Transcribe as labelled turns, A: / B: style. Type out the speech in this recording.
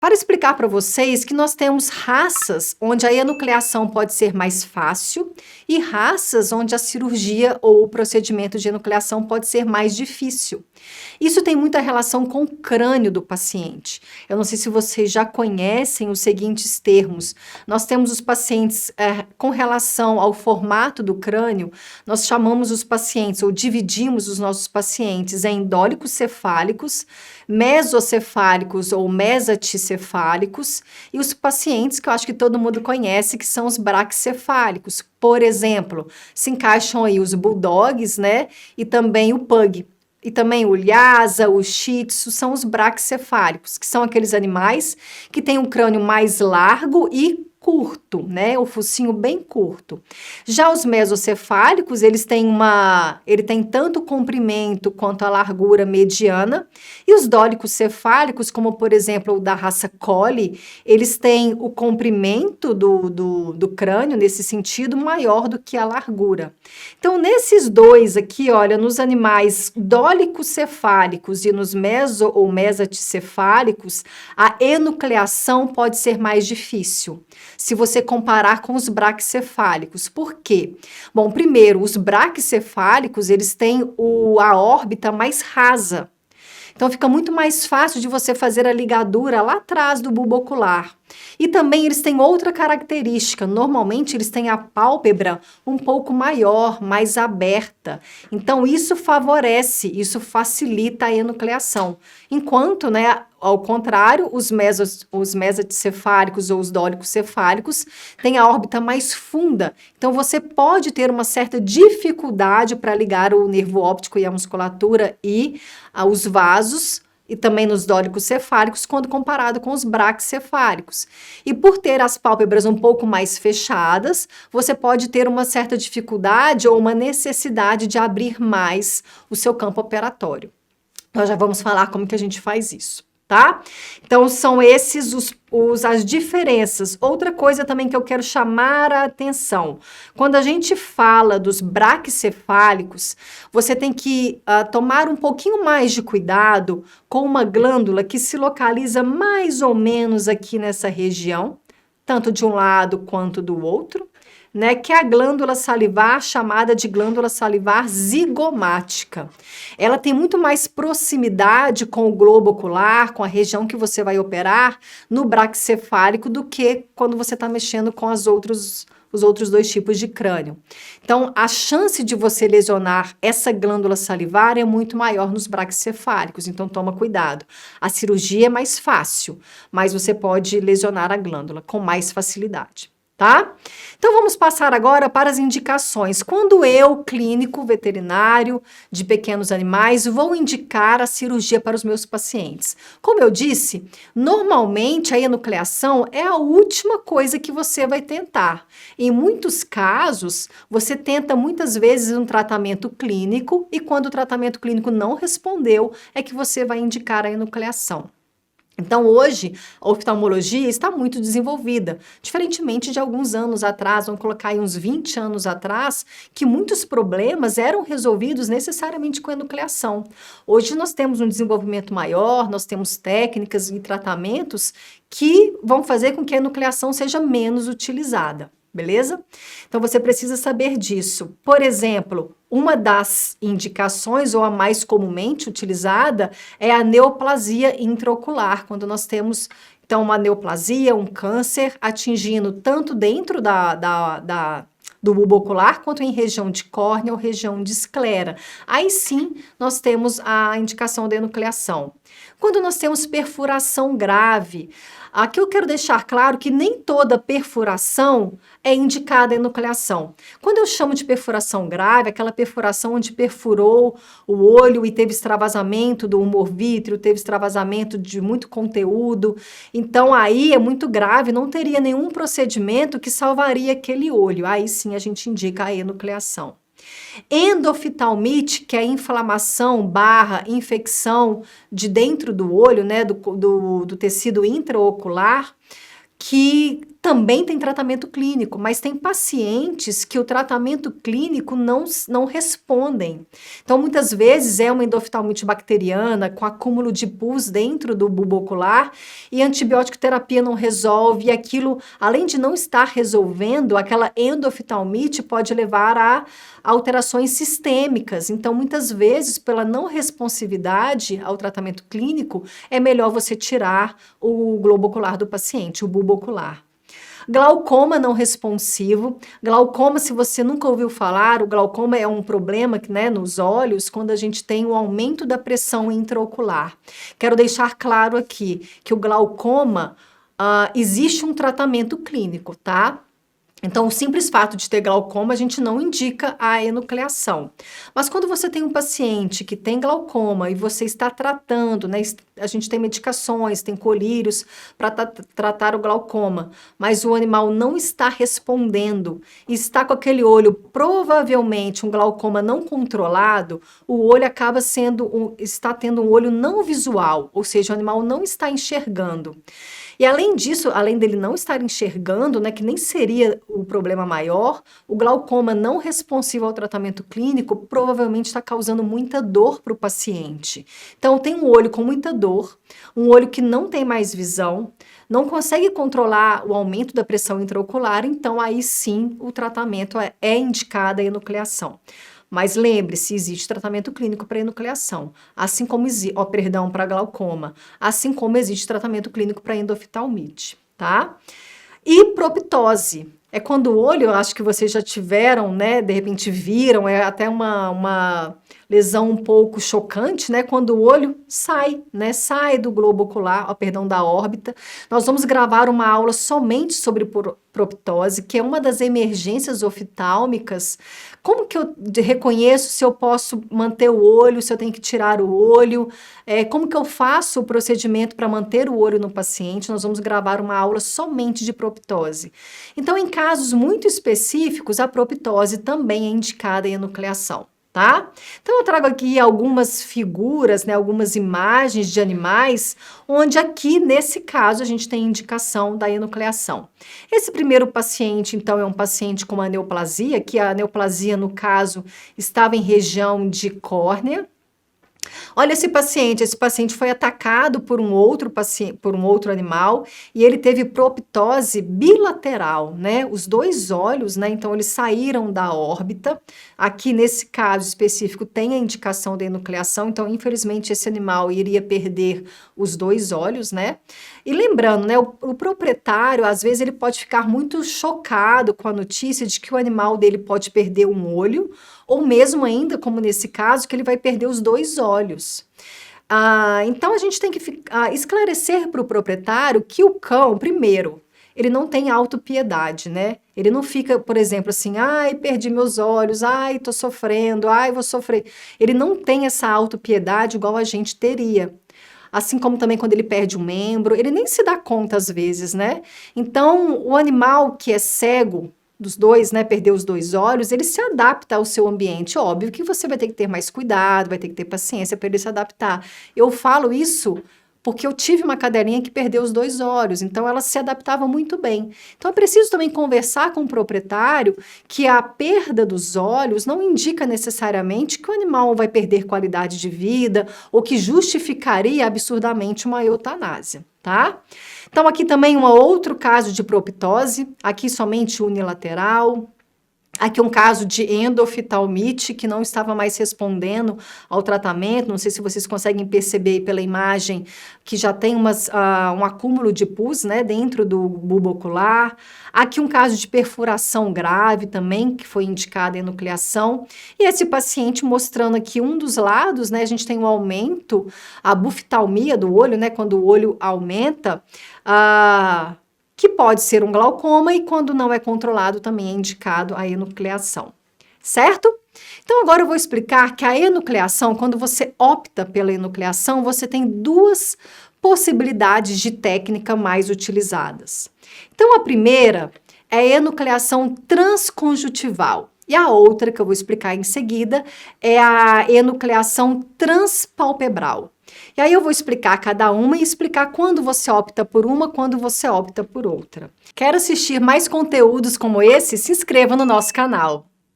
A: Para explicar para vocês que nós temos raças onde a enucleação pode ser mais fácil e raças onde a cirurgia ou o procedimento de enucleação pode ser mais difícil. Isso tem muita relação com o crânio do paciente. Eu não sei se vocês já conhecem os seguintes termos. Nós temos os pacientes com relação ao formato do crânio, nós chamamos os pacientes ou dividimos os nossos pacientes em dólicos cefálicos, mesocefálicos ou mesaticefálicos e os pacientes que eu acho que todo mundo conhece, que são os braquicefálicos. Por exemplo, se encaixam aí os bulldogs, né? E também o pug. E também o Lhasa, o Shih Tzu, são os braquicefálicos, que são aqueles animais que têm um crânio mais largo e curto, né? O focinho bem curto. Já os mesocefálicos, ele tem tanto o comprimento quanto a largura mediana, e os dólicos cefálicos, como por exemplo o da raça Collie, eles têm o comprimento do crânio, nesse sentido, maior do que a largura. Então, nesses dois aqui, olha, nos animais dólicos cefálicos e nos meso ou mesaticefálicos, a enucleação pode ser mais difícil se você comparar com os braquicefálicos. Por quê? Bom, primeiro, os braquicefálicos, eles têm a órbita mais rasa. Então, fica muito mais fácil de você fazer a ligadura lá atrás do bulbo ocular. E também eles têm outra característica. Normalmente, eles têm a pálpebra um pouco maior, mais aberta. Então, isso favorece, isso facilita a enucleação. Enquanto, né, ao contrário, os mesaticefálicos ou os dólicos cefálicos têm a órbita mais funda. Então, você pode ter uma certa dificuldade para ligar o nervo óptico e a musculatura e os vasos, e também nos dólicos cefálicos, quando comparado com os braquicefálicos. E por ter as pálpebras um pouco mais fechadas, você pode ter uma certa dificuldade ou uma necessidade de abrir mais o seu campo operatório. Nós já vamos falar como que a gente faz isso, tá? Então, são esses as diferenças. Outra coisa também que eu quero chamar a atenção. Quando a gente fala dos braquicefálicos, você tem que tomar um pouquinho mais de cuidado com uma glândula que se localiza mais ou menos aqui nessa região, tanto de um lado quanto do outro, né, que é a glândula salivar, chamada de glândula salivar zigomática. Ela tem muito mais proximidade com o globo ocular, com a região que você vai operar no braquicefálico, do que quando você está mexendo com os outros dois tipos de crânio. Então, a chance de você lesionar essa glândula salivar é muito maior nos braquicefálicos, então toma cuidado. A cirurgia é mais fácil, mas você pode lesionar a glândula com mais facilidade. Tá? Então, vamos passar agora para as indicações. Quando eu, clínico veterinário de pequenos animais, vou indicar a cirurgia para os meus pacientes? Como eu disse, normalmente a enucleação é a última coisa que você vai tentar. Em muitos casos, você tenta muitas vezes um tratamento clínico e quando o tratamento clínico não respondeu, é que você vai indicar a enucleação. Então, hoje, a oftalmologia está muito desenvolvida, diferentemente de alguns anos atrás, vamos colocar aí uns 20 anos atrás, que muitos problemas eram resolvidos necessariamente com a enucleação. Hoje nós temos um desenvolvimento maior, nós temos técnicas e tratamentos que vão fazer com que a enucleação seja menos utilizada. Beleza? Então, você precisa saber disso. Por exemplo, uma das indicações, ou a mais comumente utilizada, é a neoplasia intraocular, quando nós temos, então, uma neoplasia, um câncer, atingindo tanto dentro do bulbo ocular, quanto em região de córnea ou região de esclera. Aí sim, nós temos a indicação da enucleação. Quando nós temos perfuração grave, aqui eu quero deixar claro que nem toda perfuração é indicada a enucleação. Quando eu chamo de perfuração grave, aquela perfuração onde perfurou o olho e teve extravasamento do humor vítreo, teve extravasamento de muito conteúdo, então aí é muito grave, não teria nenhum procedimento que salvaria aquele olho. Aí sim a gente indica a enucleação. Endoftalmite, que é a inflamação / infecção de dentro do olho, né, do tecido intraocular, que Também tem tratamento clínico, mas tem pacientes que o tratamento clínico não respondem. Então, muitas vezes é uma endoftalmite bacteriana com acúmulo de pus dentro do bulbo ocular e antibiótico terapia não resolve, e aquilo, além de não estar resolvendo, aquela endoftalmite pode levar a alterações sistêmicas. Então, muitas vezes, pela não responsividade ao tratamento clínico, é melhor você tirar o globo ocular do paciente, o bulbo ocular. Glaucoma não responsivo. Glaucoma, se você nunca ouviu falar, o glaucoma é um problema, né, nos olhos quando a gente tem o aumento da pressão intraocular. Quero deixar claro aqui que o glaucoma, existe um tratamento clínico, tá? Então, o simples fato de ter glaucoma, a gente não indica a enucleação. Mas quando você tem um paciente que tem glaucoma e você está tratando, né? A gente tem medicações, tem colírios para tratar o glaucoma, mas o animal não está respondendo, está com aquele olho, provavelmente um glaucoma não controlado, o olho acaba está tendo um olho não visual, ou seja, o animal não está enxergando. E além disso, além dele não estar enxergando, né, que nem seria o problema maior, o glaucoma não responsivo ao tratamento clínico provavelmente está causando muita dor para o paciente. Então, tem um olho com muita dor, um olho que não tem mais visão, não consegue controlar o aumento da pressão intraocular, então aí sim o tratamento é indicado a enucleação. Mas lembre-se, existe tratamento clínico para enucleação, assim como para glaucoma, assim como existe tratamento clínico para endoftalmite, tá? E proptose. É quando o olho, eu acho que vocês já tiveram, né? De repente viram, é até uma lesão um pouco chocante, né? Quando o olho sai, né? Sai do globo ocular, perdão, da órbita. Nós vamos gravar uma aula somente sobre proptose, que é uma das emergências oftálmicas. Como que eu reconheço se eu posso manter o olho, se eu tenho que tirar o olho? Como que eu faço o procedimento para manter o olho no paciente? Nós vamos gravar uma aula somente de proptose. Então, em casos muito específicos, a proptose também é indicada em enucleação, tá? Então, eu trago aqui algumas figuras, né, algumas imagens de animais, onde aqui, nesse caso, a gente tem indicação da enucleação. Esse primeiro paciente, então, é um paciente com uma neoplasia, que a neoplasia, no caso, estava em região de córnea. Olha esse paciente foi atacado por um outro paciente, por um outro animal, e ele teve proptose bilateral, né? Os dois olhos, né? Então eles saíram da órbita. Aqui nesse caso específico tem a indicação da enucleação, então infelizmente esse animal iria perder os dois olhos, né? E lembrando, né, o proprietário, às vezes ele pode ficar muito chocado com a notícia de que o animal dele pode perder um olho, ou mesmo ainda, como nesse caso, que ele vai perder os dois olhos. Então, a gente tem que esclarecer para o proprietário que o cão, primeiro, ele não tem autopiedade, né? Ele não fica, por exemplo, assim, ai, perdi meus olhos, ai, tô sofrendo, ai, vou sofrer. Ele não tem essa autopiedade igual a gente teria. Assim como também quando ele perde um membro, ele nem se dá conta às vezes, né? Então, o animal que é cego, dos dois, né, perder os dois olhos, ele se adapta ao seu ambiente. Óbvio que você vai ter que ter mais cuidado, vai ter que ter paciência para ele se adaptar. Eu falo isso porque eu tive uma cadelinha que perdeu os dois olhos, então ela se adaptava muito bem. Então é preciso também conversar com o proprietário que a perda dos olhos não indica necessariamente que o animal vai perder qualidade de vida ou que justificaria absurdamente uma eutanásia, tá? Então aqui também um outro caso de proptose, aqui somente unilateral. Aqui um caso de endoftalmite que não estava mais respondendo ao tratamento, não sei se vocês conseguem perceber pela imagem que já tem um acúmulo de pus, né, dentro do bulbo ocular. Aqui um caso de perfuração grave também, que foi indicada em enucleação. E esse paciente mostrando aqui um dos lados, né, a gente tem um aumento, a buftalmia do olho, né, quando o olho aumenta, que pode ser um glaucoma e quando não é controlado também é indicado a enucleação, certo? Então agora eu vou explicar que a enucleação, quando você opta pela enucleação, você tem duas possibilidades de técnica mais utilizadas. Então a primeira é a enucleação transconjuntival e a outra que eu vou explicar em seguida é a enucleação transpalpebral. E aí eu vou explicar cada uma e explicar quando você opta por uma, quando você opta por outra. Quer assistir mais conteúdos como esse? Se inscreva no nosso canal.